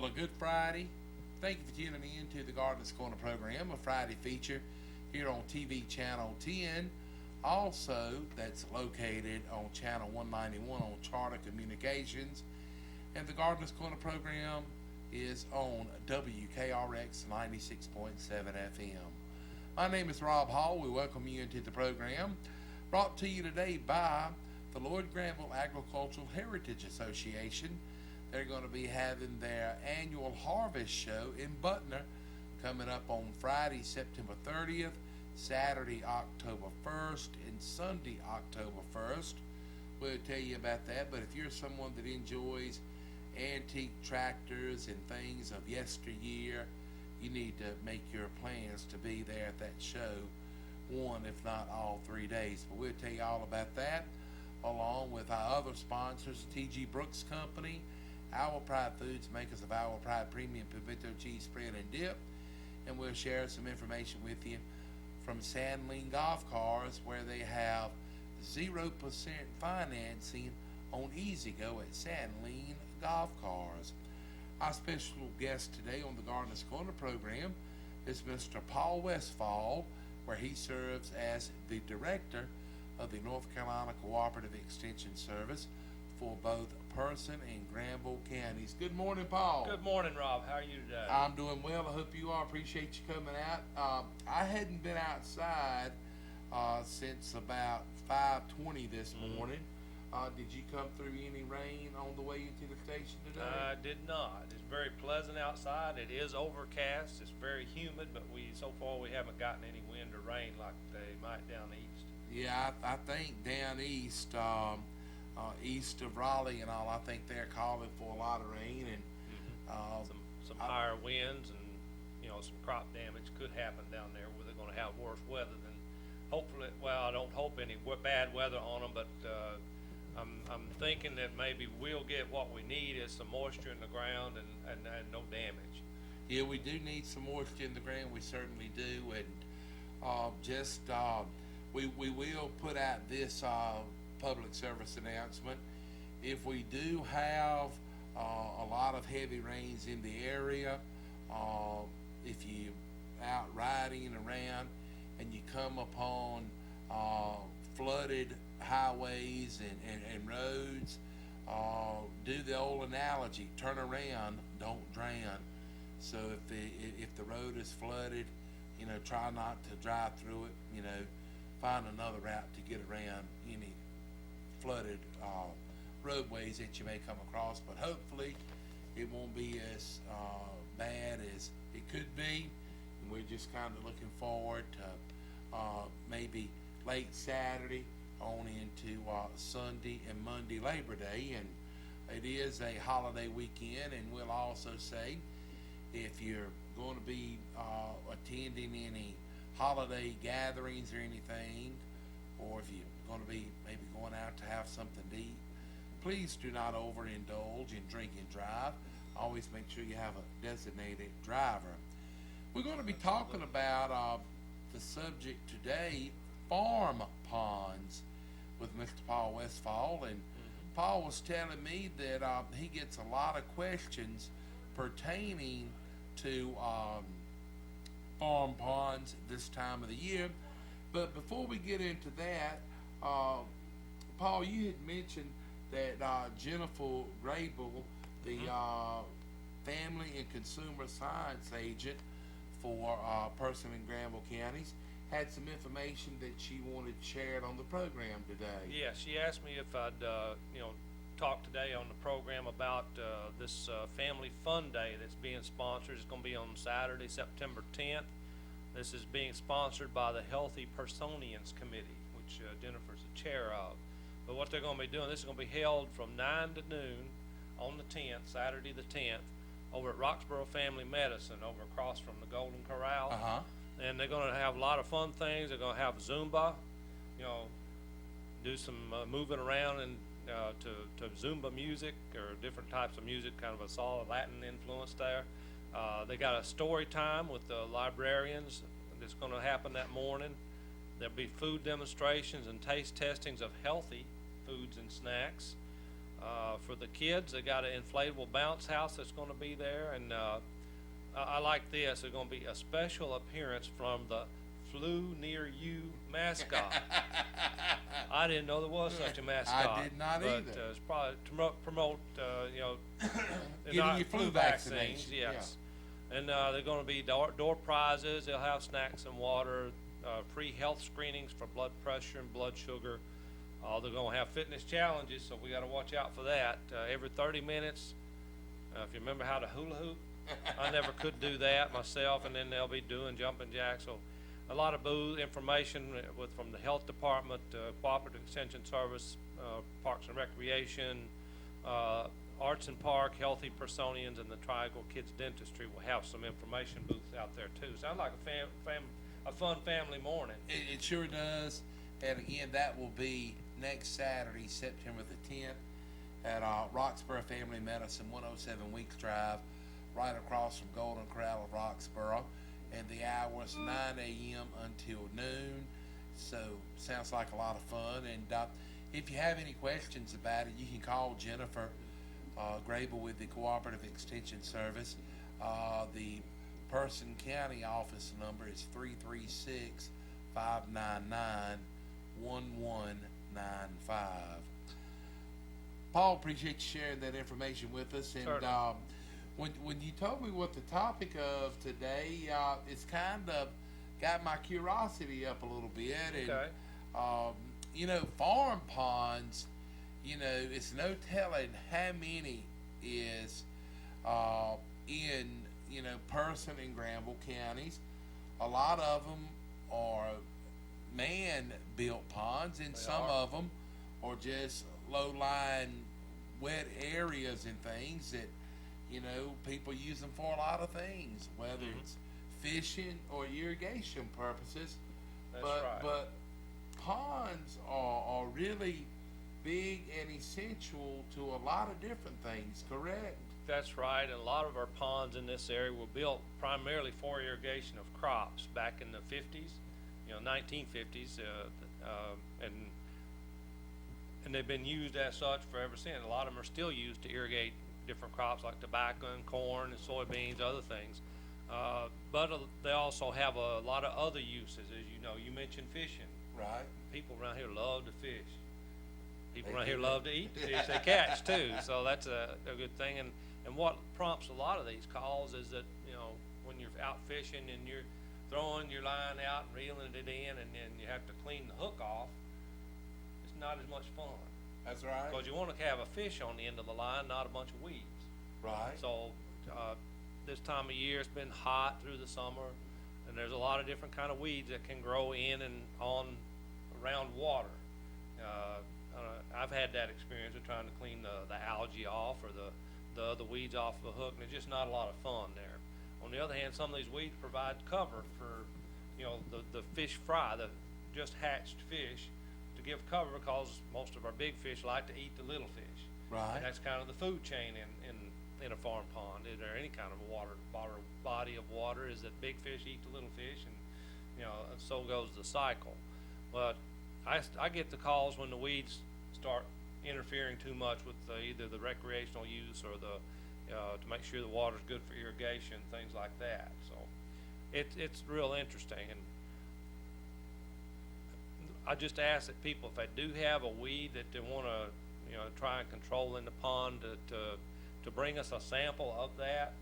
Well, a good Friday. Thank you for tuning in to the Gardener's Corner program, a Friday feature here on TV Channel 10. Also, that's located on Channel 191 on Charter Communications. And the Gardener's Corner program is on WKRX 96.7 FM. My name is Rob Hall. We welcome you into the program, brought to you today by the Lloyd Granville Agricultural Heritage Association. They're going to be having their annual harvest show in Butner coming up on Friday, September 30th, Saturday, October 1st, and Sunday, October 1st. We'll tell you about that, but if you're someone that enjoys antique tractors and things of yesteryear, you need to make your plans to be there at that show one, if not all 3 days. But we'll tell you all about that, along with our other sponsors, T.G. Brooks Company, Our Pride Foods, makers of Our Pride Premium Pimento Cheese Spread and Dip, and we'll share some information with you from SANDLING Golf Cars, where they have 0% financing on E-Z-Go at SANDLING Golf Cars. Our special guest today on the Gardener's Corner program is Mr. Paul Westfall, where he serves as the director of the North Carolina Cooperative Extension Service for both Person and Granville counties. Good morning, Paul. Good morning, Rob. How are you today? I'm doing well. I hope you are. Appreciate you coming out. I hadn't been outside since about 5:20 this morning. Did you come through any rain on the way into the station today? I did not. It's very pleasant outside. It is overcast. It's very humid, but so far we haven't gotten any wind or rain like they might down east. Yeah, I think down east, east of Raleigh and all, I think they're calling for a lot of rain and some higher winds and some crop damage could happen down there where they're going to have worse weather than hopefully. Well, I don't hope any bad weather on them, but I'm thinking that maybe we'll get what we need is some moisture in the ground and no damage. Yeah, we do need some moisture in the ground. We certainly do, and we will put out this public service announcement. If we do have a lot of heavy rains in the area, if you out riding around and you come upon flooded highways and roads, do the old analogy: turn around, don't drown. So if the road is flooded, try not to drive through it. Find another route to get around any flooded roadways that you may come across. But hopefully it won't be as bad as it could be, and we're just kind of looking forward to maybe late Saturday on into Sunday and Monday, Labor Day. And it is a holiday weekend, and we'll also say, if you're going to be attending any holiday gatherings or anything, or if you're going to be maybe going out to have something to eat, please do not overindulge in drink and drive. Always make sure you have a designated driver. We're going to be talking about the subject today, farm ponds, with Mr. Paul Westfall. And Paul was telling me that he gets a lot of questions pertaining to farm ponds this time of the year. But before we get into that, Paul, you had mentioned that Jennifer Grable, the Family and Consumer Science Agent for Person and Granville counties, had some information that she wanted shared on the program today. Yeah, she asked me if I'd talk today on the program about this Family Fun Day that's being sponsored. It's going to be on Saturday, September 10th. This is being sponsored by the Healthy Personians Committee, which Jennifer's the chair of. But what they're going to be doing, this is going to be held from 9 to noon on the 10th, Saturday the 10th, over at Roxborough Family Medicine, over across from the Golden Corral. And they're going to have a lot of fun things. They're going to have Zumba, do some moving around and to Zumba music or different types of music, kind of a solid Latin influence there. They got a story time with the librarians that's going to happen that morning. There'll be food demonstrations and taste testings of healthy foods and snacks. For the kids, they got an inflatable bounce house that's gonna be there, and, I like this, there's gonna be a special appearance from the Flew Near You mascot. I didn't know there was such a mascot. did not but, either. It's probably to promote, you know, Getting your flu vaccines, vaccination, yes. And, they're gonna be door prizes, they'll have snacks and water, free health screenings for blood pressure and blood sugar. They're gonna have fitness challenges, so we gotta watch out for that. Every 30 minutes, if you remember how to hula hoop, I never could do that myself, and then they'll be doing jumping jacks, so a lot of booth information from the health department, cooperative extension service, parks and recreation, arts and park, healthy Personians, and the Triangle Kids Dentistry will have some information booths out there too. Sounds like a fun family morning. It sure does. And again, that will be next Saturday, September the 10th, at Roxborough Family Medicine, 107 Weeks Drive, right across from Golden Corral of Roxborough. And the hours 9 a.m. until noon. So sounds like a lot of fun. And if you have any questions about it, you can call Jennifer Grable with the Cooperative Extension Service. The Person County office number is 336-599-1195. Paul, appreciate you sharing that information with us. And when you told me what the topic of today, it's kind of got my curiosity up a little bit. Okay. And you know, farm ponds, you know, it's no telling how many is in, you know, Person and Granville counties. A lot of them are man-built ponds, and some of them are just low-lying wet areas and things that, you know, people use them for a lot of things, whether it's fishing or irrigation purposes. That's right. But ponds are really big and essential to a lot of different things, correct? That's right, and a lot of our ponds in this area were built primarily for irrigation of crops back in the 50s, you know, 1950s, and they've been used as such for ever since. A lot of them are still used to irrigate different crops like tobacco and corn and soybeans, other things. But they also have a lot of other uses, as you know. You mentioned fishing. Right. People around here love to fish. People around here love to eat the fish they catch too, so that's a good thing. And what prompts a lot of these calls is that, you know, when you're out fishing and you're throwing your line out and reeling it in, and then you have to clean the hook off, it's not as much fun. That's right. Because you want to have a fish on the end of the line, not a bunch of weeds. Right. So this time of year, it's been hot through the summer, and there's a lot of different kind of weeds that can grow in and on around water. I've had that experience of trying to clean the algae off or the other weeds off of a hook, and it's just not a lot of fun there. On the other hand, some of these weeds provide cover for, you know, the fish fry, the just hatched fish, to give cover, because most of our big fish like to eat the little fish. Right. And that's kind of the food chain in a farm pond. Is there any kind of body of water, is that big fish eat the little fish, and, you know, so goes the cycle. But I get the calls when the weeds start interfering too much with either the recreational use or to make sure the water's good for irrigation, things like that. So it's real interesting. And I just ask that people, if they do have a weed that they want to, you know, try and control in the pond, to bring us a sample of that,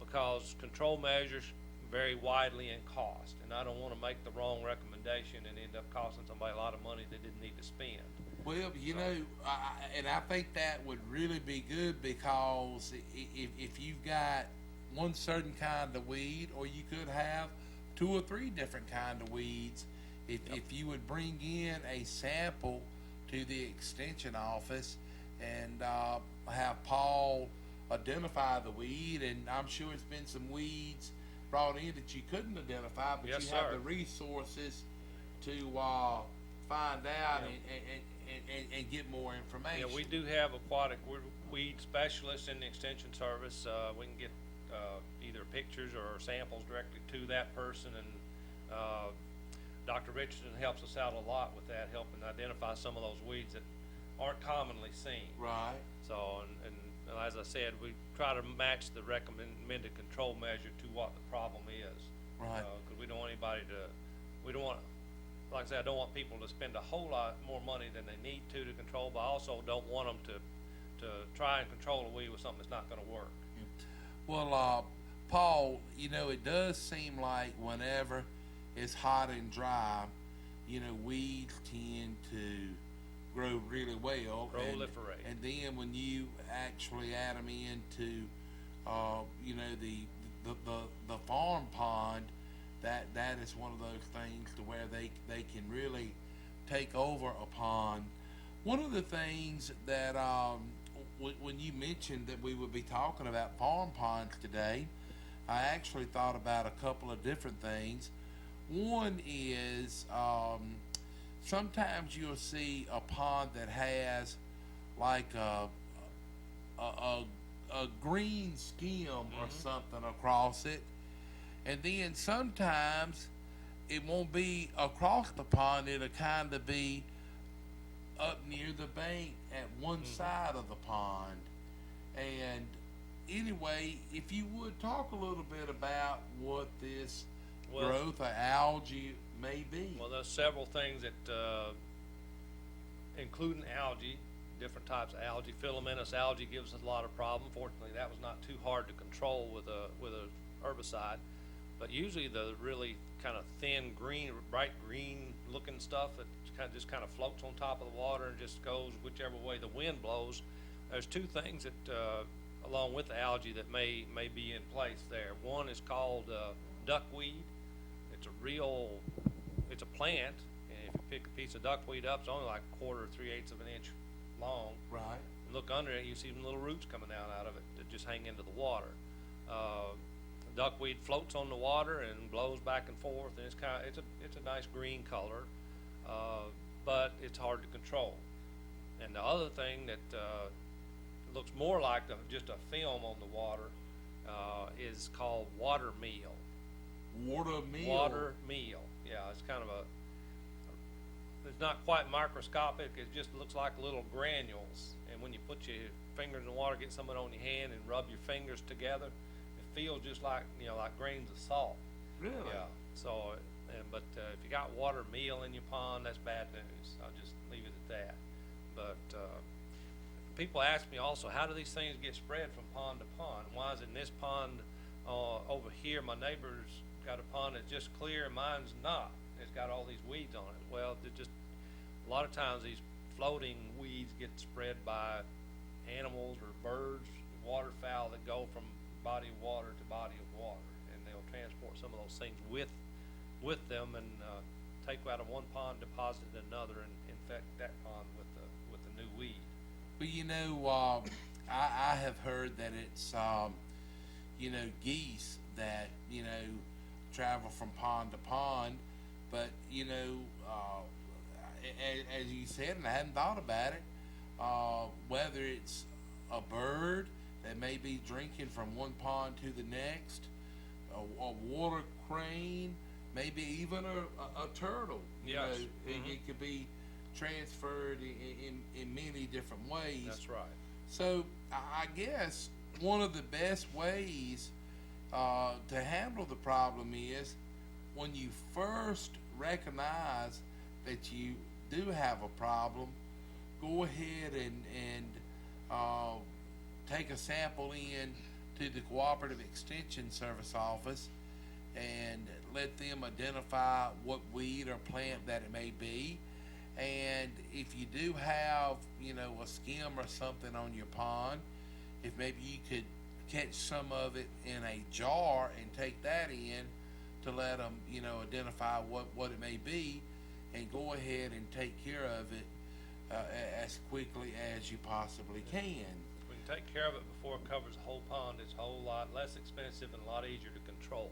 because control measures vary widely in cost, and I don't want to make the wrong recommendation and end up costing somebody a lot of money they didn't need to spend. Well, you know, I think that would really be good, because if you've got one certain kind of weed, or you could have 2 or 3 different kind of weeds, if you would bring in a sample to the extension office and have Paul identify the weed, and I'm sure it's been some weeds brought in that you couldn't identify, but Yes, you have sir. the resources to find out and get more information. Yeah, we do have aquatic weed specialists in the extension service. We can get either pictures or samples directly to that person, and Dr. Richardson helps us out a lot with that, helping identify some of those weeds that aren't commonly seen. Right. So, and as I said, we try to match the recommended control measure to what the problem is. Right. Cause we don't want anybody we don't want, like I said, I don't want people to spend a whole lot more money than they need to control, but I also don't want them to try and control a weed with something that's not gonna work. Well, Paul, you know, it does seem like whenever it's hot and dry, you know, weeds tend to grow really well. Proliferate. And then when you actually add them into, you know, the farm pond, that is one of those things to where they can really take over a pond. One of the things that when you mentioned that we would be talking about farm ponds today, I actually thought about a couple of different things. One is sometimes you'll see a pond that has like a green skim or something across it, and then sometimes it won't be across the pond, it'll kind of be up near the bank at one side of the pond. And anyway, if you would talk a little bit about what this growth of algae may be. Well, there's several things that, including algae, different types of algae. Filamentous algae gives us a lot of problem. Fortunately, that was not too hard to control with a herbicide. But usually the really kind of thin green, bright green looking stuff that just kind of floats on top of the water and just goes whichever way the wind blows. There's two things that, along with the algae, that may be in place there. One is called duckweed. It's a plant, and if you pick a piece of duckweed up, it's only like a quarter or 3/8 of an inch long. Right. And look under it, you see some little roots coming down out of it that just hang into the water. Duckweed floats on the water and blows back and forth, and it's a nice green color, but it's hard to control. And the other thing that looks more like just a film on the water is called water meal. Water meal. Water meal. Yeah, it's kind of it's not quite microscopic. It just looks like little granules. And when you put your fingers in the water, get some of it on your hand, and rub your fingers together, it feels just like like grains of salt. Really? Yeah. So, but if you got water meal in your pond, that's bad news. I'll just leave it at that. But people ask me also, how do these things get spread from pond to pond? Why is it in this pond over here, my neighbor's got a pond that's just clear and mine's not? It's got all these weeds on it. Well, a lot of times these floating weeds get spread by animals or birds, waterfowl that go from body of water to body of water, and they'll transport some of those things with them and take out of one pond, deposit it in another, and infect that pond with the new weed. Well, I have heard that it's geese that travel from pond to pond, but as you said, and I hadn't thought about it, whether it's a bird that may be drinking from one pond to the next, a water crane, maybe even a turtle. Yes. It could be transferred in many different ways. That's right. So I guess one of the best ways to handle the problem is when you first recognize that you do have a problem, go ahead and take a sample in to the Cooperative Extension Service office and let them identify what weed or plant that it may be. And if you do have, a skim or something on your pond, if maybe you could catch some of it in a jar and take that in to let them, identify what it may be, and go ahead and take care of it as quickly as you possibly can. We can take care of it before it covers the whole pond. It's a whole lot less expensive and a lot easier to control.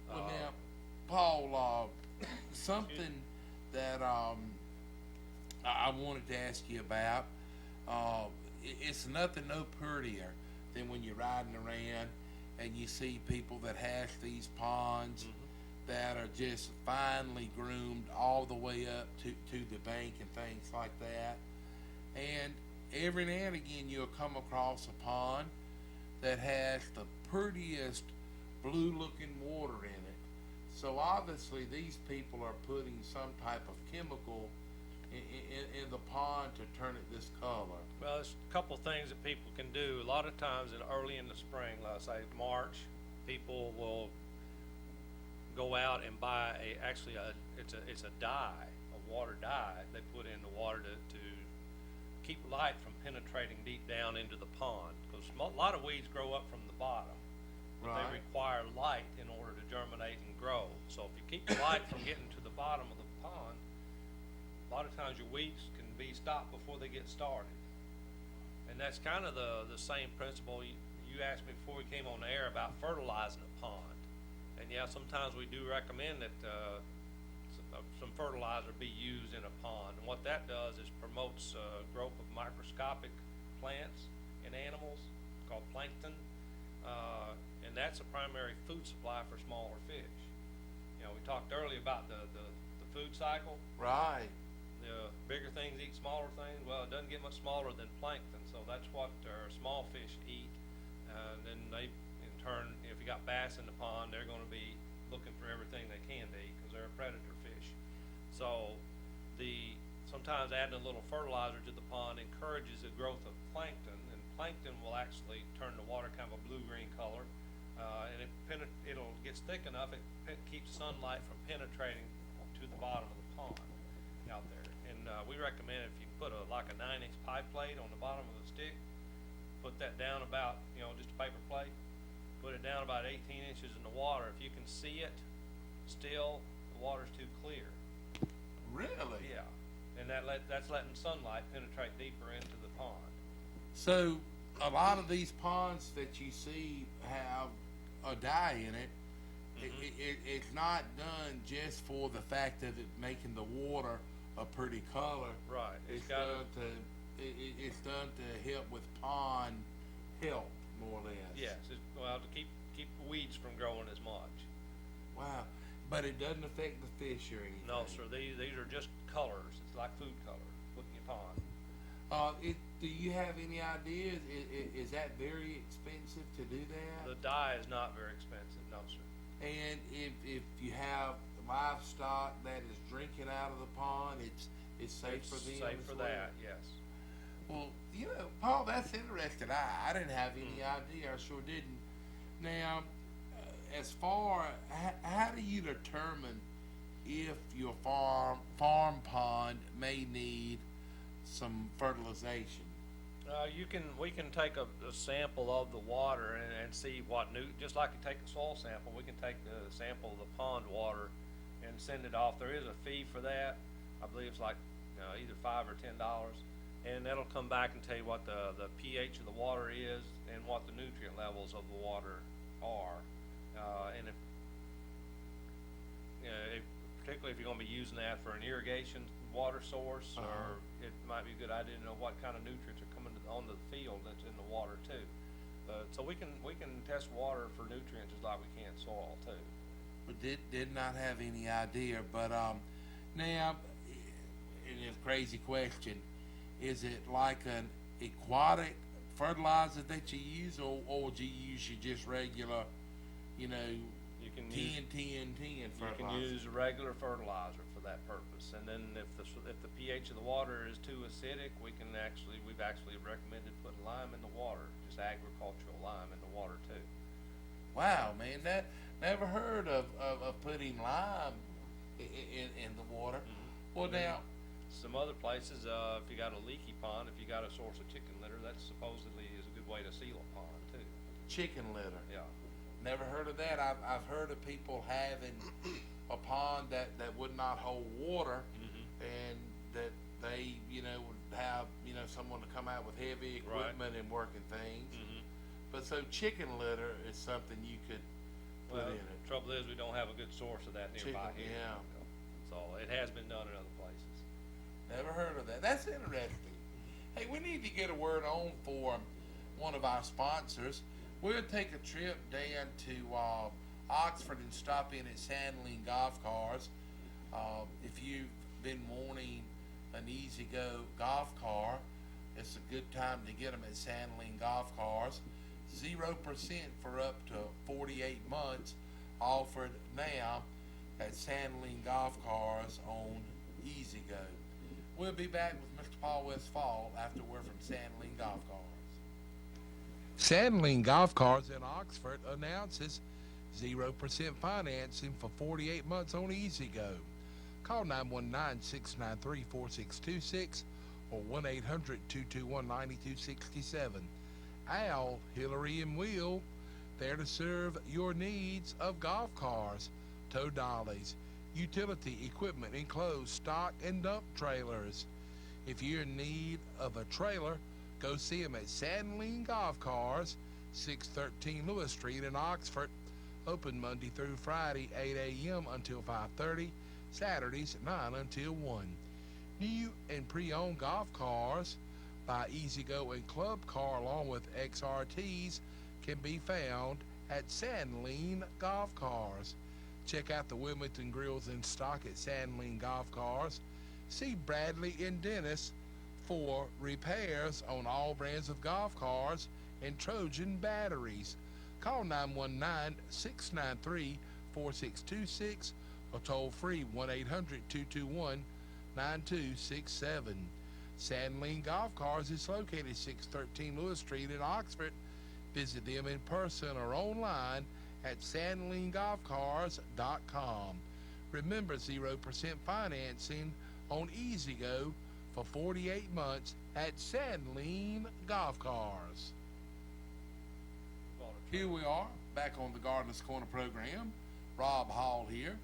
Well, now, Paul, something that I wanted to ask you about, it's nothing no prettier than when you're riding around and you see people that have these ponds that are just finely groomed all the way up to the bank and things like that. And every now and again you'll come across a pond that has the prettiest blue looking water in it. So obviously these people are putting some type of chemical in the pond to turn it this color. Well, there's a couple things that people can do. A lot of times early in the spring, let's say March, people will go out and buy it's a dye, a water dye they put in the water to keep light from penetrating deep down into the pond, because a lot of weeds grow up from the bottom, but Right. they require light in order to germinate and grow. So if you keep the light from getting to the bottom of the pond, a lot of times your weeds can be stopped before they get started. And that's kind of the same principle. You asked me before we came on the air about fertilizing a pond. And yeah, sometimes we do recommend that some fertilizer be used in a pond. And what that does is promotes growth of microscopic plants and animals called plankton. And that's a primary food supply for smaller fish. You know, we talked earlier about the food cycle. Right. The bigger things eat smaller things. Well, it doesn't get much smaller than plankton, so that's what our small fish eat. And then they, in turn, if you got bass in the pond, they're going to be looking for everything they can to eat because they're a predator fish. So sometimes adding a little fertilizer to the pond encourages the growth of plankton, and plankton will actually turn the water kind of a blue-green color, and it'll get thick enough it keeps sunlight from penetrating to the bottom of the pond out there. And we recommend if you put like a 9-inch pipe plate on the bottom of the stick, put that down about, just a paper plate, put it down about 18 inches in the water. If you can see it still, the water's too clear. Really? Yeah. And that's letting sunlight penetrate deeper into the pond. So a lot of these ponds that you see have a dye in it. It's not done just for the fact of it making the water a pretty color. Right. It's done to help with pond health, more or less. Yes. To keep the weeds from growing as much. Wow. But it doesn't affect the fish or anything. No, sir. These are just colors. It's like food color. Put in your pond. Do you have any ideas? Is that very expensive to do that? The dye is not very expensive. No, sir. And if you have livestock that is drinking out of the pond, it's safe for them. Safe as for well? that, yes. Well, Paul, that's interesting. I didn't have any idea. I sure didn't. Now, as far how do you determine if your farm pond may need some fertilization? We can take a sample of the water and see what just like you take a soil sample, we can take the sample of the pond water and send it off. There is a fee for that. I believe it's like either $5 or $10, and that'll come back and tell you what the pH of the water is and what the nutrient levels of the water are. And particularly if you're going to be using that for an irrigation water source, or it might be a good idea to know what kind of nutrients are coming onto the field that's in the water too. So we can test water for nutrients just like we can soil too. But did not have any idea. But now, and it's a crazy question, is it like an aquatic fertilizer that you use, or do you use your just regular, You can 10 You fertilizer? can use regular fertilizer for that purpose, and then if the pH of the water is too acidic, we've actually recommended putting lime in the water, just agricultural lime in the water too. Wow, man, that never heard of putting lime in the water. Well, now, Some other places, if you got a leaky pond, if you got a source of chicken litter, that supposedly is a good way to seal a pond too. chicken litter. Yeah. Never heard of that. I've heard of people having a pond that would not hold water, and that they would have someone to come out with heavy equipment and working things. But so chicken litter is something you could put in it. Trouble is we don't have a good source of that nearby Chicken, here. yeah. So it has been done in other places. Never heard of that. That's interesting. Hey, we need to get a word on for one of our sponsors. We'll take a trip down to Oxford and stop in at SANDLING Golf Cars. If you've been wanting an easy-go golf car, it's a good time to get them at SANDLING golf cars. 0% for up to 48 months offered now at SANDLING golf cars on Easy Go. We'll be back with Mr. Paul Westfall after we're from SANDLING golf cars. SANDLING golf cars in Oxford announces 0% financing for 48 months on Easy Go. Call 919-693-4626 or 1-800-221-9267. Al, Hillary, and Will, there to serve your needs of golf cars, tow dollies, utility equipment enclosed, stock and dump trailers. If you're in need of a trailer, go see them at SANDLING Golf Cars, 613 Lewis Street in Oxford. Open Monday through Friday, 8 a.m. until 5:30, Saturdays 9 until 1. New and pre-owned golf cars by Easy Go and Club Car along with XRTs can be found at SANDLING Golf Cars. Check out the Wilmington grills in stock at SANDLING Golf Cars. See Bradley and Dennis for repairs on all brands of golf cars and Trojan batteries. Call 919-693-4626 or toll free 1-800-221-9267. SANDLING Golf Cars is located 613 Lewis Street in Oxford. Visit them in person or online at sandlinggolfcars.com. Remember 0% financing on Easy Go for 48 months at SANDLING Golf Cars. Here we are, back on the Gardener's Corner program. Rob Hall here,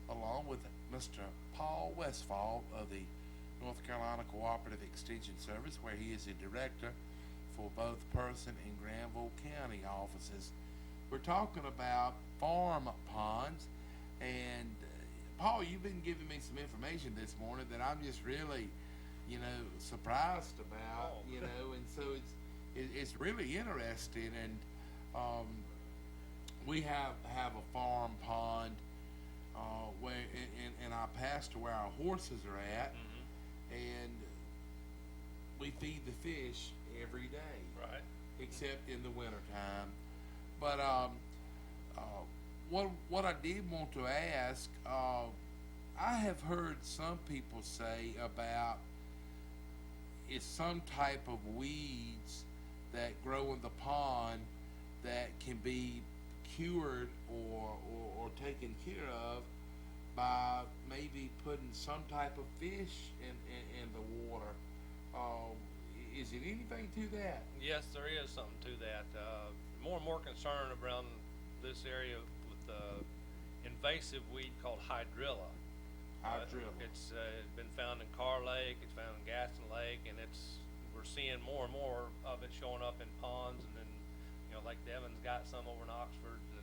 along with Mr. Paul Westfall of the North Carolina Cooperative Extension Service, where he is the director for both Person and Granville County offices. We're talking about farm ponds, and Paul, you've been giving me some information this morning that I'm just really, surprised about, and so it's really interesting. And we have a farm pond where in our pasture where our horses are at, and we feed the fish every day, Right. except in the wintertime. But what I did want to ask, I have heard some people say about it's some type of weeds that grow in the pond that can be cured or taken care of by maybe putting some type of fish in the water. Is it anything to that? Yes, there is something to that. More and more concern around this area with invasive weed called hydrilla. It's been found in Carr Lake, it's found in Gaston Lake, and we're seeing more and more of it showing up in ponds, and then Lake Devon's got some over in Oxford, and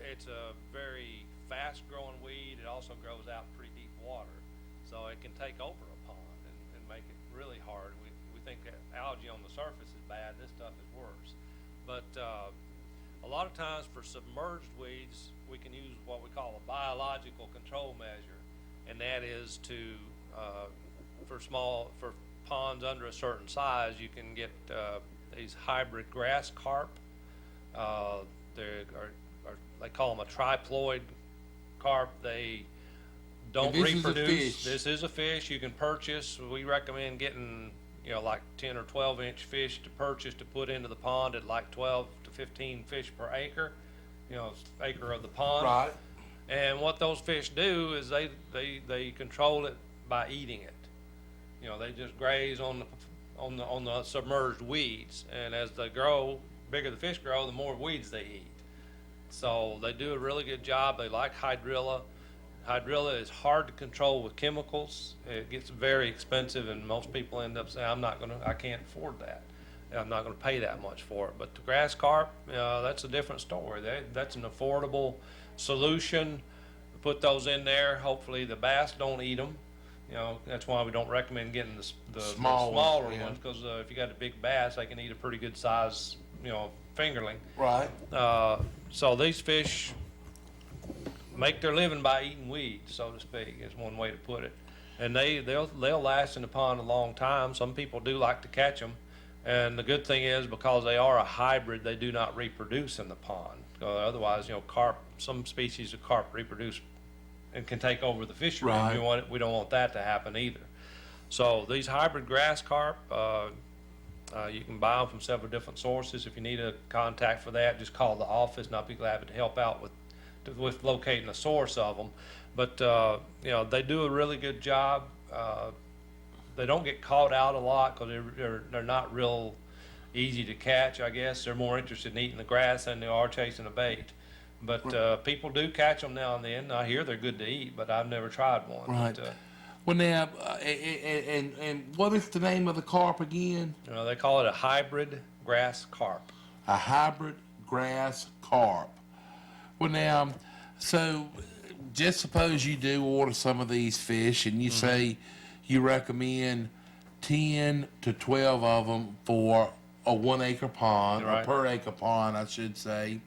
it's a very fast growing weed. It also grows out in pretty deep water, so it can take over a pond and make it really hard. We think that algae on the surface is bad. This stuff is worse. But a lot of times for submerged weeds, we can use what we call a biological control measure, and that is to for ponds under a certain size, you can get these hybrid grass carp. They call them a triploid carp. They don't reproduce. This is a fish you can purchase. We recommend getting like 10 or 12 inch fish to purchase to put into the pond at like 12 to 15 fish per acre, acre of the pond. Right. And what those fish do is they control it by eating it. They just graze on the submerged weeds, and as they grow, bigger the fish grow, the more weeds they eat. So they do a really good job. They like hydrilla. Hydrilla is hard to control with chemicals. It gets very expensive, and most people end up saying, I can't afford that. I'm not gonna pay that much for it. But the grass carp, that's a different story. That's an affordable solution. Put those in there. Hopefully the bass don't eat them. That's why we don't recommend getting the smaller ones, because if you got a big bass, they can eat a pretty good size, fingerling. Right. So these fish make their living by eating weeds, so to speak, is one way to put it. And they'll last in the pond a long time. Some people do like to catch them. And the good thing is, because they are a hybrid, they do not reproduce in the pond. Otherwise, carp, some species of carp reproduce and can take over the fishery. Right. We don't want that to happen either. So these hybrid grass carp, you can buy them from several different sources. If you need a contact for that, just call the office, and I'll be glad to help out with locating the source of them. But they do a really good job. They don't get caught out a lot because they're not real easy to catch, I guess. They're more interested in eating the grass than they are chasing a bait. But people do catch them now and then. I hear they're good to eat, but I've never tried one. Right. But, Well, now, and what is the name of the carp again? they call it a hybrid grass carp. A hybrid grass carp. Well, now, so just suppose you do order some of these fish, and you say you recommend 10 to 12 of them for a 1 acre pond, Right. or per acre pond, I should say.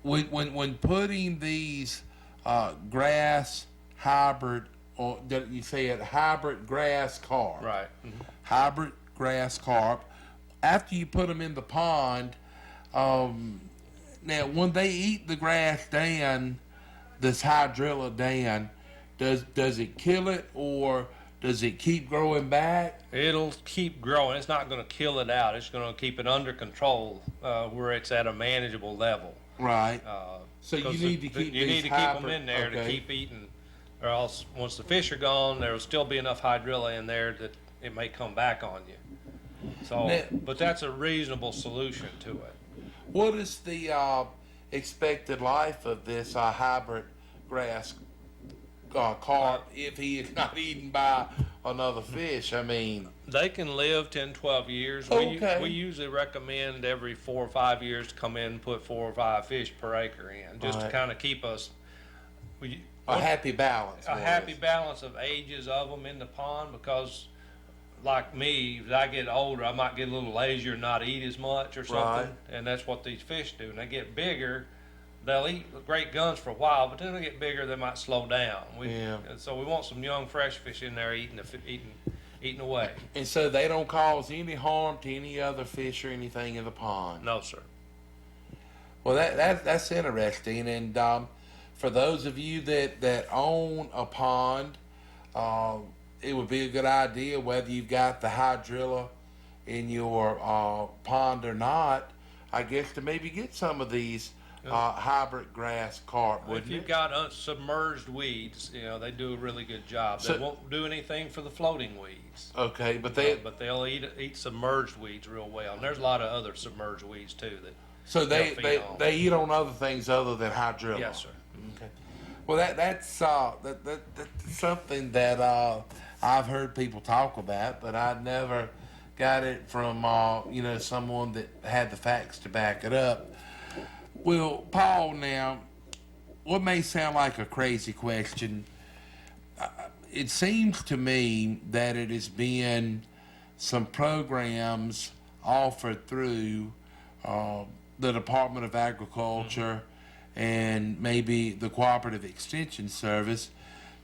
When putting these grass hybrid, or did you say it, hybrid grass carp? Right. Hybrid grass carp. After you put them in the pond, now when they eat the grass down, this hydrilla down, does it kill it, or does it keep growing back? It'll keep growing. It's not going to kill it out. It's going to keep it under control where it's at a manageable level. Right. So you 'Cause need to keep you these need to keep them hybrid- in there to okay. keep eating, or else once the fish are gone, there will still be enough hydrilla in there that it may come back on you. So, Now- but that's a reasonable solution to it. What is the expected life of this hybrid grass carp if he is not eaten by another fish? I mean, They can live 10, 12 years. Okay. We usually recommend every 4 or 5 years to come in and put 4 or 5 fish per acre in, just Right. to kind of keep us a happy balance. a more or happy less. balance of ages of them in the pond, because like me, as I get older, I might get a little lazier and not eat as much or something. Right. And that's what these fish do. And they get bigger, they'll eat great guns for a while, but then they get bigger, they might slow down. Yeah. And so we want some young fresh fish in there eating away. And so they don't cause any harm to any other fish or anything in the pond. No, sir. Well, that's interesting. And for those of you that own a pond, it would be a good idea, whether you've got the hydrilla in your pond or not, I guess, to maybe get some of these hybrid grass carp, If wouldn't you've it? got submerged weeds, they do a really good job. They So- won't do anything for the floating weeds. Okay, but But they'll eat submerged weeds real well. And there's a lot of other submerged weeds too that. so they'll feed on. they eat on other things other than hydrilla. Yes, sir. Okay. Well, that's something that I've heard people talk about, but I never got it from someone that had the facts to back it up. Well, Paul, now, what may sound like a crazy question, it seems to me that it has been some programs offered through the Department of Agriculture and maybe the Cooperative Extension Service,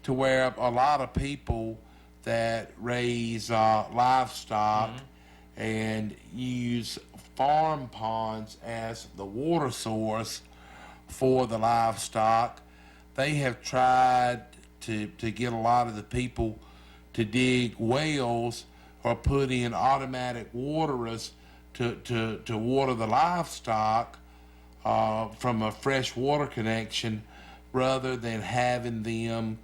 to where a lot of people that raise livestock and use farm ponds as the water source for the livestock, they have tried to get a lot of the people to dig wells or put in automatic waterers to water the livestock from a fresh water connection, rather than having them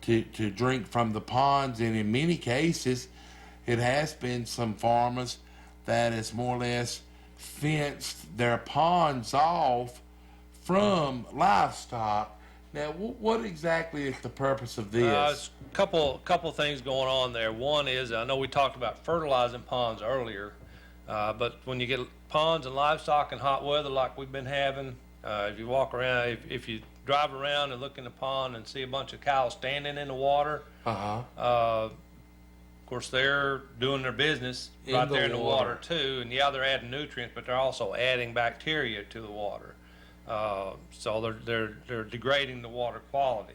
to drink from the ponds. And in many cases, it has been some farmers that has more or less fenced their ponds off from livestock. Now, what exactly is the purpose of this? There's a couple things going on there. One is, I know we talked about fertilizing ponds earlier, but when you get ponds and livestock in hot weather like we've been having, if you walk around, if you drive around and look in the pond and see a bunch of cows standing in the water, of course they're doing their business right there in the water too, and yeah, they're adding nutrients, but they're also adding bacteria to the water. So they're degrading the water quality.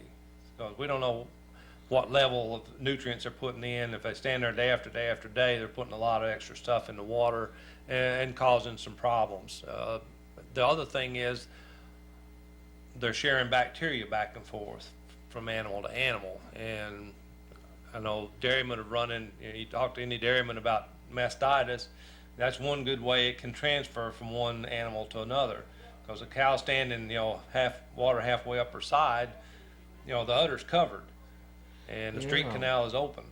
So we don't know what level of nutrients they're putting in. If they stand there day after day after day, they're putting a lot of extra stuff in the water and causing some problems. The other thing is they're sharing bacteria back and forth from animal to animal. And I know dairymen are running, you talk to any dairyman about mastitis, that's one good way it can transfer from one animal to another. Because a cow standing, water halfway up her side, the udder's covered and the street canal is open,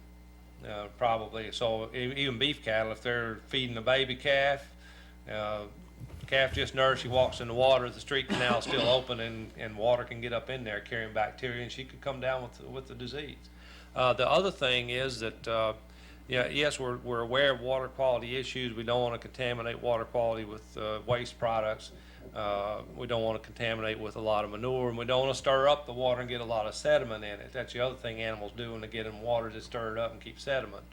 probably. So even beef cattle, if they're feeding a baby calf, calf just nursed, she walks in the water, the street canal is still open, and water can get up in there carrying bacteria, and she could come down with the disease. The other thing is that, yes, we're aware of water quality issues. We don't want to contaminate water quality with waste products. We don't want to contaminate with a lot of manure, and we don't want to stir up the water and get a lot of sediment in it. That's the other thing animals do when they get in water, is stir it up and keep sediment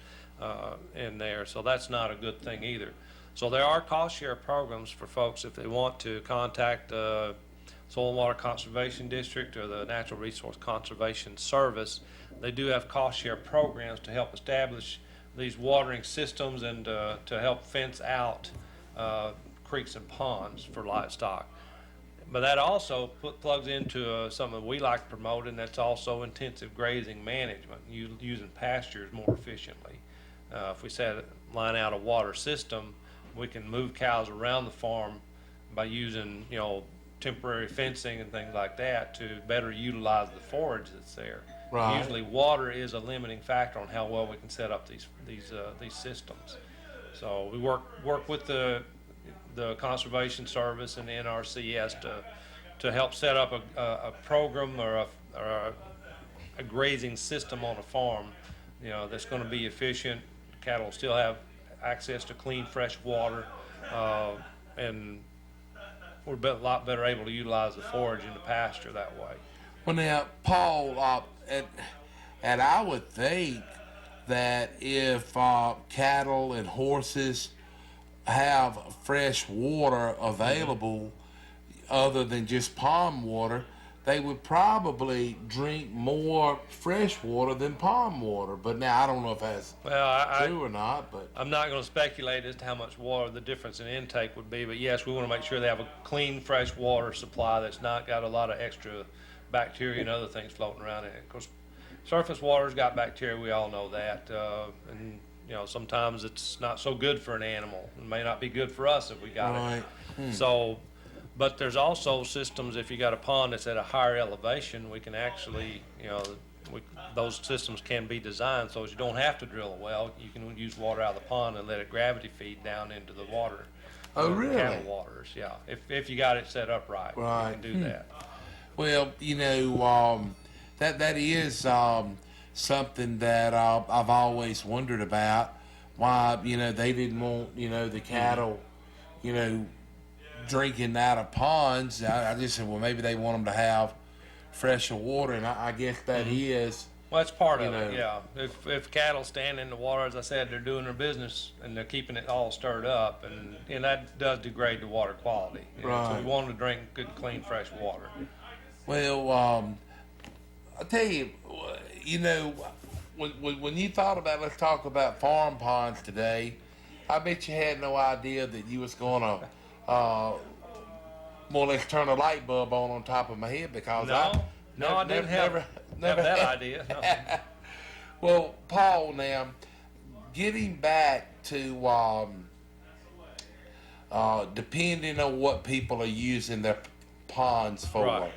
in there. So that's not a good thing either. So there are cost share programs for folks if they want to contact the Soil and Water Conservation District or the Natural Resource Conservation Service. They do have cost share programs to help establish these watering systems and to help fence out creeks and ponds for livestock. But that also plugs into something we like to promote, and that's also intensive grazing management, using pastures more efficiently. If we line out a water system, we can move cows around the farm by using, temporary fencing and things like that to better utilize the forage that's there. Right. Usually water is a limiting factor on how well we can set up these systems. So we work with the Conservation Service and the NRCS to help set up a program or a grazing system on a farm, that's going to be efficient. Cattle still have access to clean, fresh water, and we're a lot better able to utilize the forage in the pasture that way. Well, now, Paul, and I would think that if cattle and horses have fresh water available, other than just pond water, they would probably drink more fresh water than pond water. But now I don't know if that's true or not. But I'm not going to speculate as to how much water the difference in intake would be. But yes, we want to make sure they have a clean, fresh water supply that's not got a lot of extra bacteria and other things floating around in it. Of course, surface water's got bacteria. We all know that. And sometimes it's not so good for an animal. It may not be good for us if we got it. So. But there's also systems, if you got a pond that's at a higher elevation, we can actually, those systems can be designed so that you don't have to drill a well. You can use water out of the pond and let it gravity feed down into the water. Oh, really? Cattle waters, yeah. If you got it set up right. You can do that. Well, that is something that I've always wondered about. Why, they didn't want, the cattle, drinking out of ponds. I just said, well, maybe they want them to have fresher water, and I guess that is. Well, that's part of it, yeah. If cattle stand in the water, as I said, they're doing their business and they're keeping it all stirred up, and that does degrade the water quality. Right. So we want them to drink good, clean, fresh water. Well, I'll tell you, when you thought about, let's talk about farm ponds today, I bet you had no idea that you was going to more or less turn a light bulb on top of my head, because I didn't have that idea. No. Well, Paul, now getting back to depending on what people are using their ponds for. Right.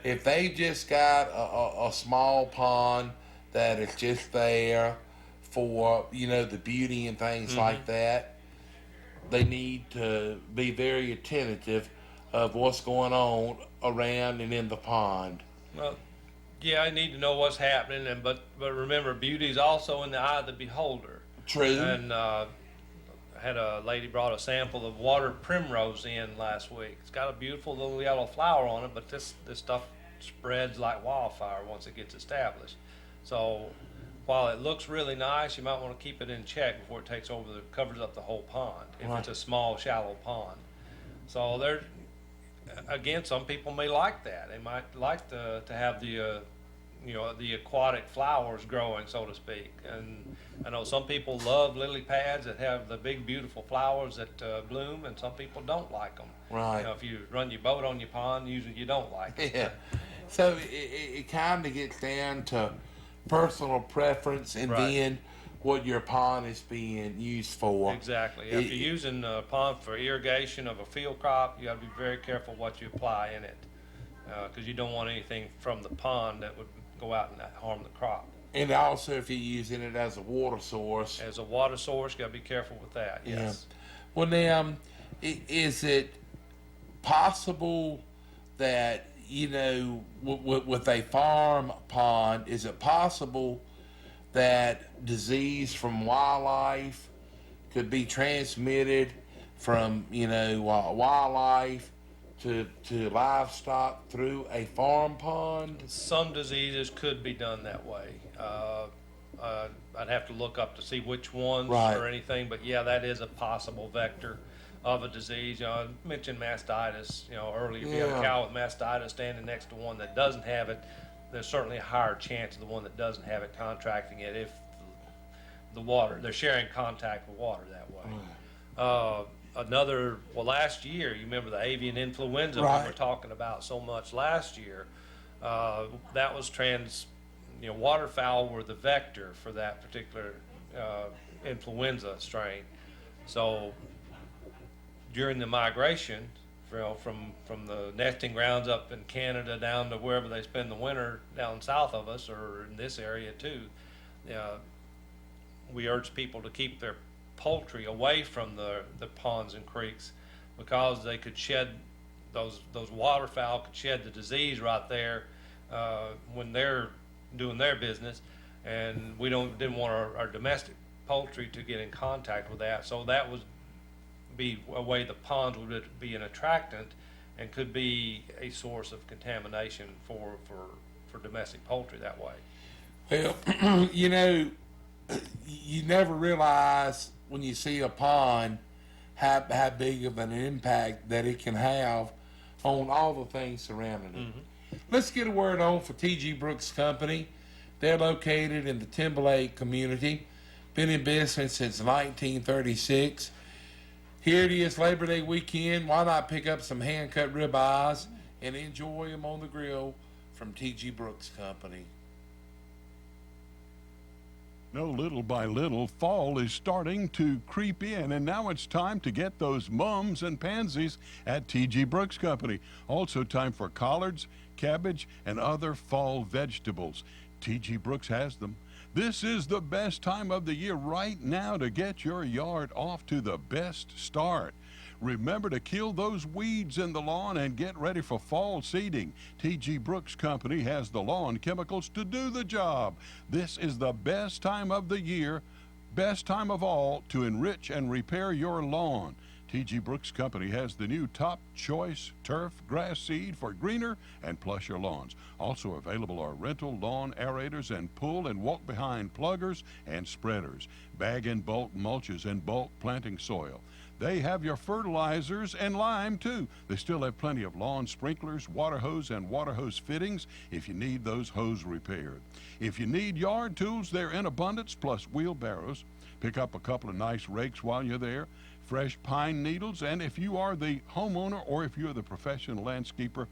If they just got a small pond that is just there for the beauty and things like that, they need to be very attentive of what's going on around and in the pond. Well, yeah, I need to know what's happening, but remember, beauty is also in the eye of the beholder. True. And I had a lady brought a sample of water primrose in last week. It's got a beautiful little yellow flower on it, but this stuff spreads like wildfire once it gets established. So while it looks really nice, you might want to keep it in check before it covers up the whole pond, if it's a small, shallow pond. So again, some people may like that. They might like to have the the aquatic flowers growing, so to speak. And I know some people love lily pads that have the big, beautiful flowers that bloom, and some people don't like them. Right. If you run your boat on your pond, usually you don't like it. Yeah. So it kind of gets down to personal preference, and Right. then what your pond is being used for. Exactly. It- If you're using a pond for irrigation of a field crop, you gotta be very careful what you apply in it. Cause you don't want anything from the pond that would go out and harm the crop. And also, if you're using it as a water source. As a water source, you gotta be careful with that, yes. Well, now, is it possible that, with a farm pond, is it possible that disease from wildlife could be transmitted from, wildlife to livestock through a farm pond? Some diseases could be done that way. I'd have to look up to see which ones Right. or anything, but yeah, that is a possible vector of a disease. I mentioned mastitis, earlier. If you have Yeah. a cow with mastitis standing next to one that doesn't have it, there's certainly a higher chance of the one that doesn't have it contracting it if they're sharing contact with water that way. Last year, you remember the avian influenza we Right. were talking about so much last year. That was waterfowl were the vector for that particular influenza strain. So during the migration, from the nesting grounds up in Canada down to wherever they spend the winter down south of us or in this area too, we urge people to keep their poultry away from the ponds and creeks because they could shed those waterfowl could shed the disease right there when they're doing their business, and we didn't want our domestic poultry to get in contact with that. So that would be a way the ponds would be an attractant and could be a source of contamination for domestic poultry that way. Well, you never realize when you see a pond how big of an impact that it can have on all the things surrounding it. Mm-hmm. Let's get a word on for T.G. Brooks Company. They're located in the Timberlake community, been in business since 1936. Here it is, Labor Day weekend. Why not pick up some hand-cut ribeyes and enjoy them on the grill from T.G. Brooks Company? Little by little, fall is starting to creep in, and now it's time to get those mums and pansies at T.G. Brooks Company. Also time for collards, cabbage, and other fall vegetables. T.G. Brooks has them. This is the best time of the year right now to get your yard off to the best start. Remember to kill those weeds in the lawn and get ready for fall seeding. T.G. Brooks Company has the lawn chemicals to do the job. This is the best time of the year, best time of all, to enrich and repair your lawn. T.G. Brooks Company has the new Top Choice Turf Grass Seed for greener and plusher lawns. Also available are rental lawn aerators and pull and walk behind pluggers and spreaders, bag and bulk mulches and bulk planting soil. They have your fertilizers and lime too. They still have plenty of lawn sprinklers, water hose, and water hose fittings if you need those hose repaired. If you need yard tools, they're in abundance, plus wheelbarrows. Pick up a couple of nice rakes while you're there, fresh pine needles, and if you are the homeowner or if you're the professional landscaper,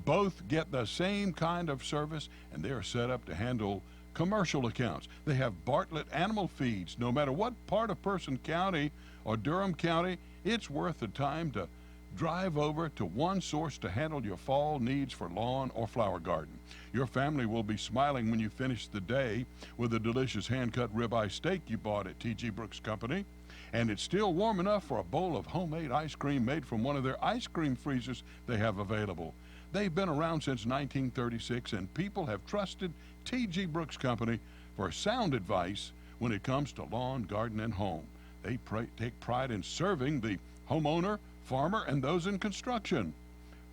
both get the same kind of service, and they are set up to handle commercial accounts. They have Bartlett animal feeds. No matter what part of Person County or Durham County, it's worth the time to drive over to one source to handle your fall needs for lawn or flower garden. Your family will be smiling when you finish the day with a delicious hand-cut ribeye steak you bought at T.G. Brooks Company. And it's still warm enough for a bowl of homemade ice cream made from one of their ice cream freezers they have available. They've been around since 1936, and people have trusted T.G. Brooks Company for sound advice when it comes to lawn, garden, and home. They take pride in serving the homeowner, farmer, and those in construction.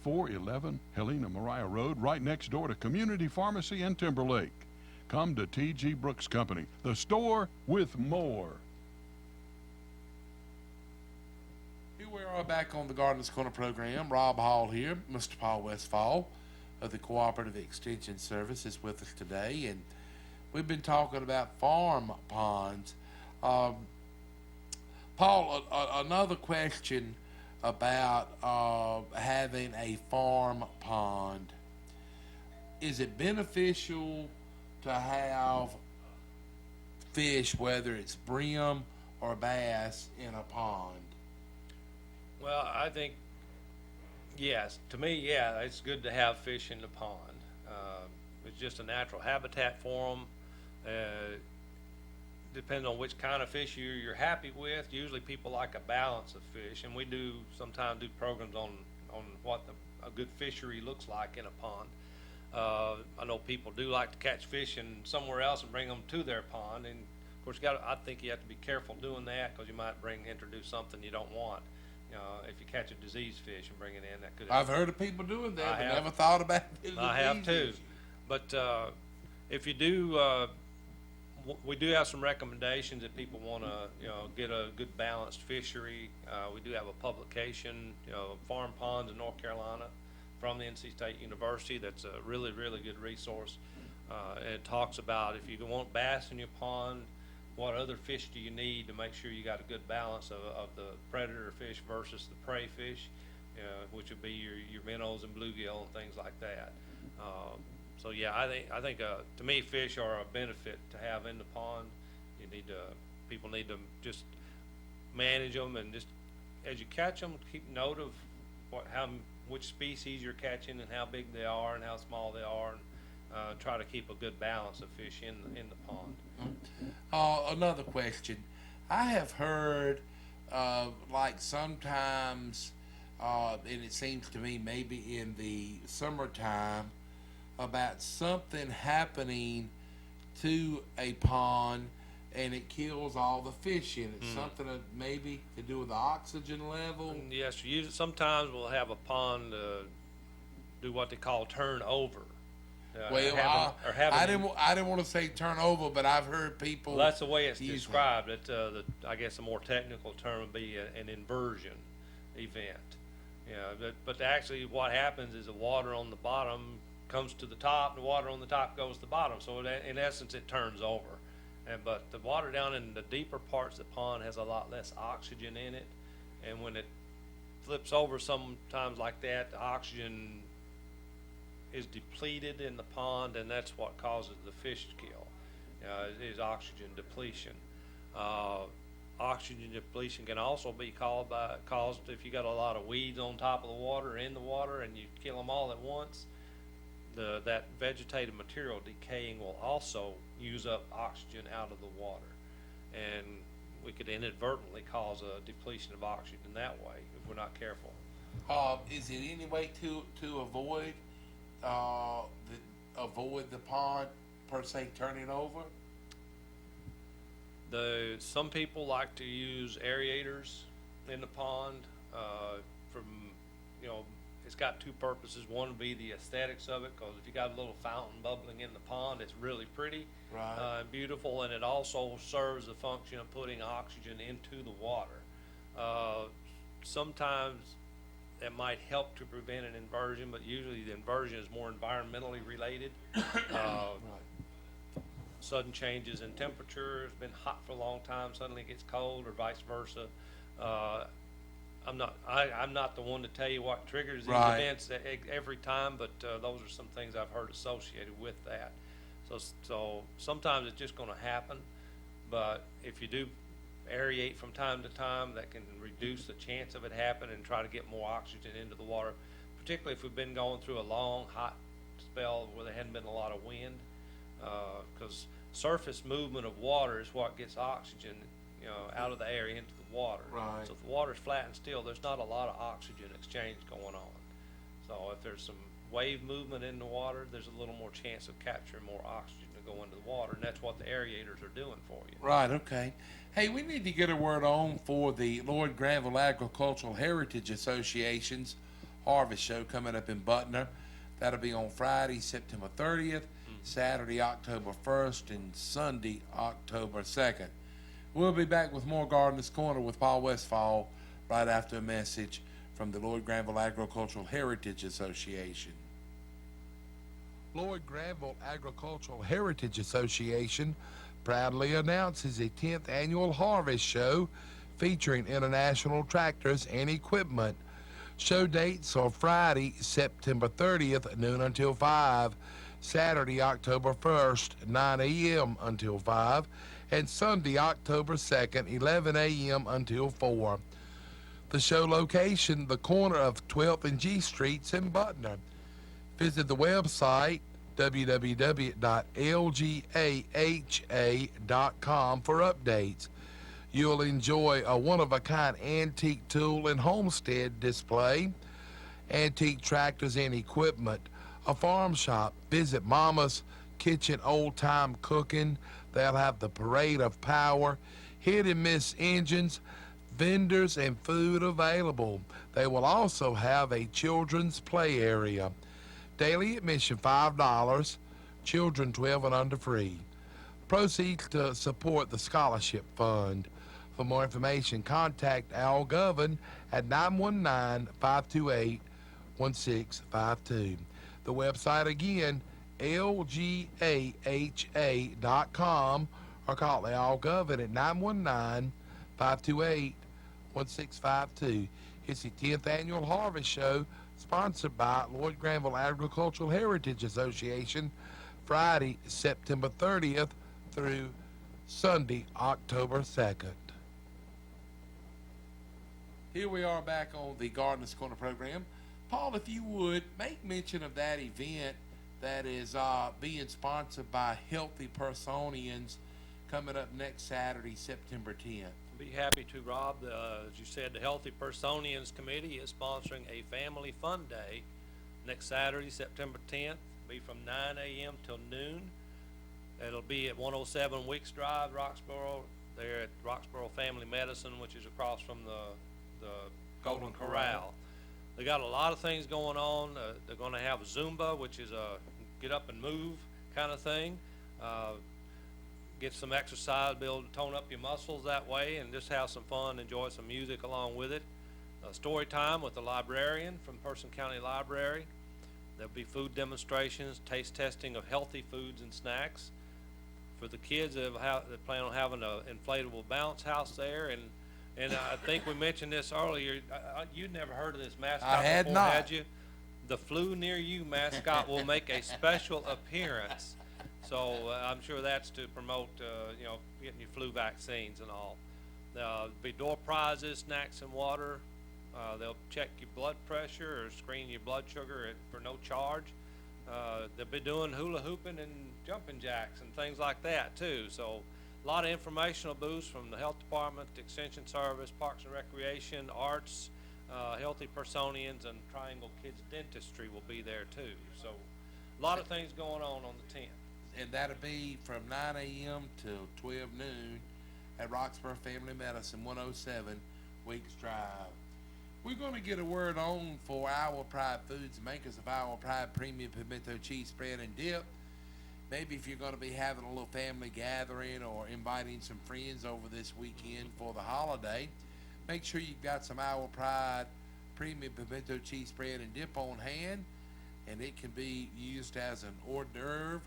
411 Helena Mariah Road, right next door to Community Pharmacy in Timberlake. Come to T.G. Brooks Company, the store with more. Here we are back on the Gardeners Corner program. Rob Hall here, Mr. Paul Westfall. of the Cooperative Extension Service, is with us today, and we've been talking about farm ponds. Paul, another question about having a farm pond. Is it beneficial to have fish, whether it's brim or bass, in a pond? Well, I think, yes, to me, yeah, it's good to have fish in the pond. It's just a natural habitat for them. Depending on which kind of fish you're happy with, usually people like a balance of fish, and we do sometimes do programs on what a good fishery looks like in a pond. I know people do like to catch fish in somewhere else and bring them to their pond, and of course I think you have to be careful doing that, because you might introduce something you don't want. If you catch a diseased fish and bring it in, that could. I've heard of people doing that, but have. never thought about it. I have too, but if you do, we do have some recommendations that people want to, get a good balanced fishery. We do have a publication, Farm Ponds in North Carolina, from the NC State University. That's a really, really good resource. And it talks about, if you want bass in your pond, what other fish do you need to make sure you got a good balance of the predator fish versus the prey fish, which would be your minnows and bluegill and things like that. So yeah, I think to me, fish are a benefit to have in the pond. People need to just manage them, and just as you catch them, keep note of which species you're catching and how big they are and how small they are, and try to keep a good balance of fish in the pond. Another question. I have heard, like sometimes, and it seems to me maybe in the summertime, about something happening to a pond and it kills all the fish in it. Something maybe to do with the oxygen level. Yes, sometimes we'll have a pond do what they call turnover. Well, I didn't want to say turnover, but I've heard people. Well, that's the way it's described. I guess a more technical term would be an inversion event. But actually, what happens is the water on the bottom comes to the top, and the water on the top goes to the bottom. So in essence, it turns over. But the water down in the deeper parts of the pond has a lot less oxygen in it, and when it flips over sometimes like that, the oxygen is depleted in the pond, and that's what causes the fish to kill. Is oxygen depletion. Oxygen depletion can also be caused if you got a lot of weeds on top of the water, in the water, and you kill them all at once. That vegetative material decaying will also use up oxygen out of the water, and we could inadvertently cause a depletion of oxygen that way if we're not careful. Is it any way to avoid the pond per se turning over? Some people like to use aerators in the pond. It's got two purposes. One would be the aesthetics of it, because if you got a little fountain bubbling in the pond, it's really pretty, right, and beautiful, and it also serves the function of putting oxygen into the water. Sometimes that might help to prevent an inversion, but usually the inversion is more environmentally related. Right. Sudden changes in temperature. It's been hot for a long time, suddenly it gets cold, or vice versa. I'm not the one to tell you what triggers these right. events every time, but those are some things I've heard associated with that. So sometimes it's just going to happen, but if you do aerate from time to time, that can reduce the chance of it happening and try to get more oxygen into the water, particularly if we've been going through a long hot spell where there hadn't been a lot of wind, because surface movement of water is what gets oxygen out of the air into the water. Right. So if the water's flat and still, there's not a lot of oxygen exchange going on. So if there's some wave movement in the water, there's a little more chance of capturing more oxygen to go into the water, and that's what the aerators are doing for you. Right, okay. Hey, we need to get a word on for the Lloyd Granville Agricultural Heritage Association's Harvest Show coming up in Butner. That'll be on Friday, September 30th, Saturday, October 1st, and Sunday, October 2nd. We'll be back with more Gardener's Corner with Paul Westfall right after a message from the Lloyd Granville Agricultural Heritage Association. Lloyd Granville Agricultural Heritage Association proudly announces a 10th annual Harvest Show featuring international tractors and equipment. Show dates are Friday, September 30th, noon until 5, Saturday, October 1st, 9 a.m. until 5, and Sunday, October 2nd, 11 a.m. until 4. The show location, the corner of 12th and G Streets in Butner. Visit the website www.lgaha.com for updates. You'll enjoy a one-of-a-kind antique tool and homestead display, antique tractors and equipment, a farm shop. Visit Mama's Kitchen Old Time Cooking. They'll have the Parade of Power, hit and miss engines, vendors, and food available. They will also have a children's play area. Daily admission $5, children 12 and under free. Proceeds to support the scholarship fund. For more information, contact Al Govan at 919-528-1652. The website again, lgaha.com, or call Al Govan at 919-528-1652. It's the 10th annual Harvest Show, sponsored by Lloyd Granville Agricultural Heritage Association, Friday, September 30th through Sunday, October 2nd. Here we are back on the Gardener's Corner program. Paul, if you would, make mention of that event that is being sponsored by Healthy Personians coming up next Saturday, September 10th. Be happy to, Rob. As you said, the Healthy Personians Committee is sponsoring a Family Fun Day next Saturday, September 10th. Be from 9 a.m. till noon. It'll be at 107 Weeks Drive, Roxborough. They're at Roxborough Family Medicine, which is across from the Golden Corral. They got a lot of things going on. They're going to have Zumba, which is a get up and move kind of thing. Get some exercise, be able to tone up your muscles that way, and just have some fun, enjoy some music along with it. Story time with the librarian from Person County Library. There'll be food demonstrations, taste testing of healthy foods and snacks. For the kids that plan on having an inflatable bounce house there, and I think we mentioned this earlier. You'd never heard of this mascot I had before, not. had you? The Flu Near You mascot will make a special appearance. So I'm sure that's to promote, getting your flu vaccines and all. There'll be door prizes, snacks, and water. They'll check your blood pressure or screen your blood sugar for no charge. They'll be doing hula hooping and jumping jacks and things like that too. So a lot of informational booths from the Health Department, Extension Service, Parks and Recreation, Arts, Healthy Personians, and Triangle Kids Dentistry will be there too. So a lot of things going on the 10th. And that'll be from 9 a.m. till 12 noon at Roxborough Family Medicine, 107 Weeks Drive. We're going to get a word on for Our Pride Foods, makers of Our Pride Premium Pimento Cheese Spread and Dip. Maybe if you're going to be having a little family gathering or inviting some friends over this weekend for the holiday, make sure you've got some Our Pride Premium Pimento Cheese Spread and Dip on hand, and it can be used as an hors d'oeuvre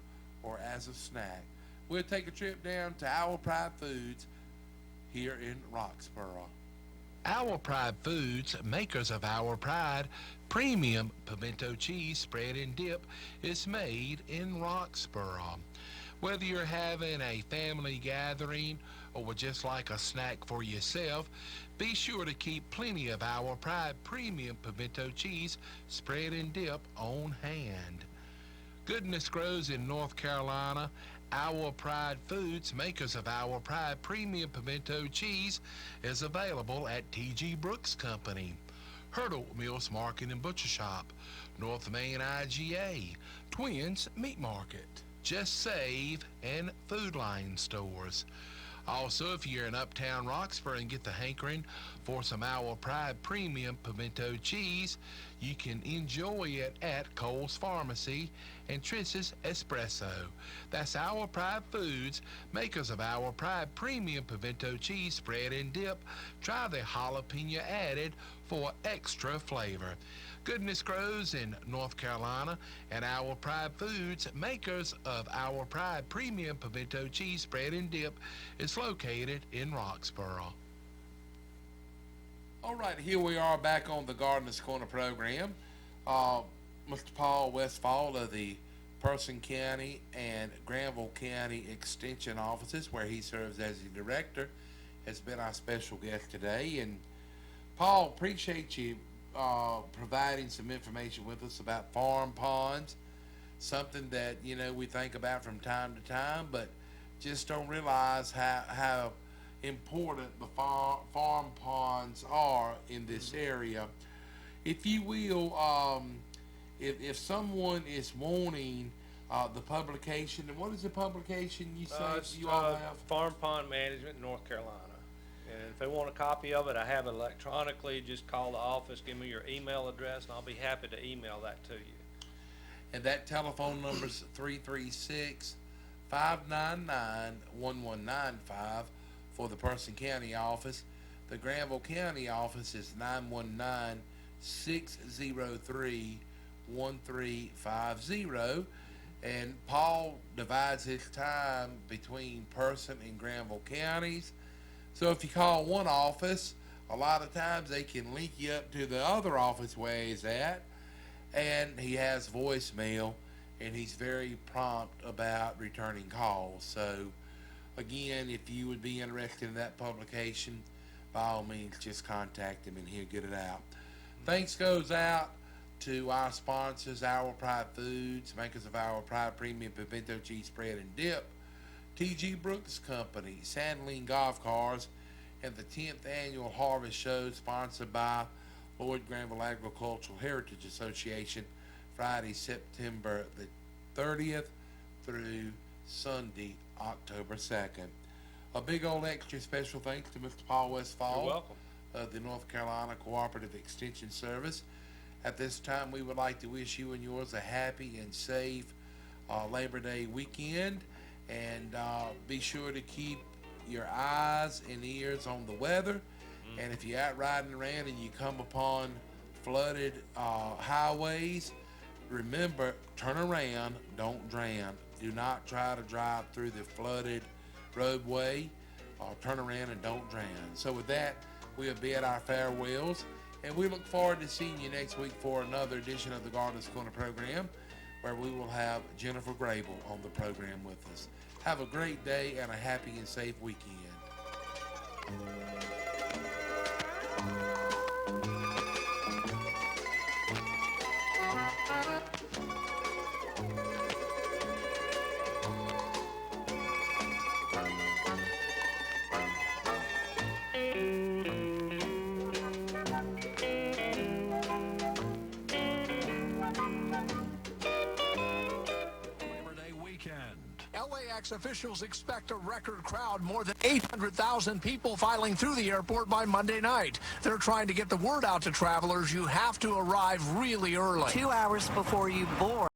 or as a snack. We'll take a trip down to Our Pride Foods here in Roxborough. Our Pride Foods, makers of Our Pride Premium Pimento Cheese Spread and Dip, is made in Roxborough. Whether you're having a family gathering or would just like a snack for yourself, be sure to keep plenty of Our Pride Premium Pimento Cheese Spread and Dip on hand. Goodness grows in North Carolina. Our Pride Foods, makers of Our Pride Premium Pimento Cheese, is available at T.G. Brooks Company, Hurdle Mills Market and Butcher Shop, North Main IGA, Twins Meat Market, Just Save, and Food Line stores. Also, if you're in Uptown Roxborough and get the hankering for some Our Pride Premium Pimento Cheese, you can enjoy it at Cole's Pharmacy and Triss's Espresso. That's Our Pride Foods, makers of Our Pride Premium Pimento Cheese Spread and Dip. Try the jalapeno added for extra flavor. Goodness grows in North Carolina, and Our Pride Foods, makers of Our Pride Premium Pimento Cheese Spread and Dip, is located in Roxborough. All right, here we are back on the Gardener's Corner program. Mr. Paul Westfall of the Person County and Granville County Extension offices, where he serves as the director, has been our special guest today. And Paul, appreciate you providing some information with us about farm ponds, something that, you know, we think about from time to time, but just don't realize how important the farm ponds are in this area. If you will, if someone is wanting the publication, and what is the publication you say you all have? Farm Pond Management, North Carolina. And if they want a copy of it, I have it electronically. Just call the office, give me your email address, and I'll be happy to email that to you. And that telephone number is 336-599-1195 for the Person County office. The Granville County office is 919-603-1350. And Paul divides his time between Person and Granville counties. So if you call one office, a lot of times they can link you up to the other office where he's at. And he has voicemail, and he's very prompt about returning calls. So again, if you would be interested in that publication, by all means, just contact him and he'll get it out. Thanks goes out to our sponsors, Our Pride Foods, makers of Our Pride Premium Pimento Cheese Spread and Dip, TG Brooks Company, SANDLING Golf Cars, and the 10th Annual Harvest Show, sponsored by Lloyd Granville Agricultural Heritage Association, Friday, September the 30th through Sunday, October 2nd. A big old extra special thanks to Mr. Paul Westfall. You're welcome. Of the North Carolina Cooperative Extension Service. At this time, we would like to wish you and yours a happy and safe Labor Day weekend. And be sure to keep your eyes and ears on the weather. And if you're out riding around and you come upon flooded highways, remember, turn around, don't drown. Do not try to drive through the flooded roadway. Turn around and don't drown. So with that, we'll be at our farewells, and we look forward to seeing you next week for another edition of the Gardener's Corner program, where we will have Jennifer Grable on the program with us. Have a great day and a happy and safe weekend. LAX officials expect a record crowd, more than 800,000 people filing through the airport by Monday night. They're trying to get the word out to travelers. You have to arrive really early. 2 hours before you board.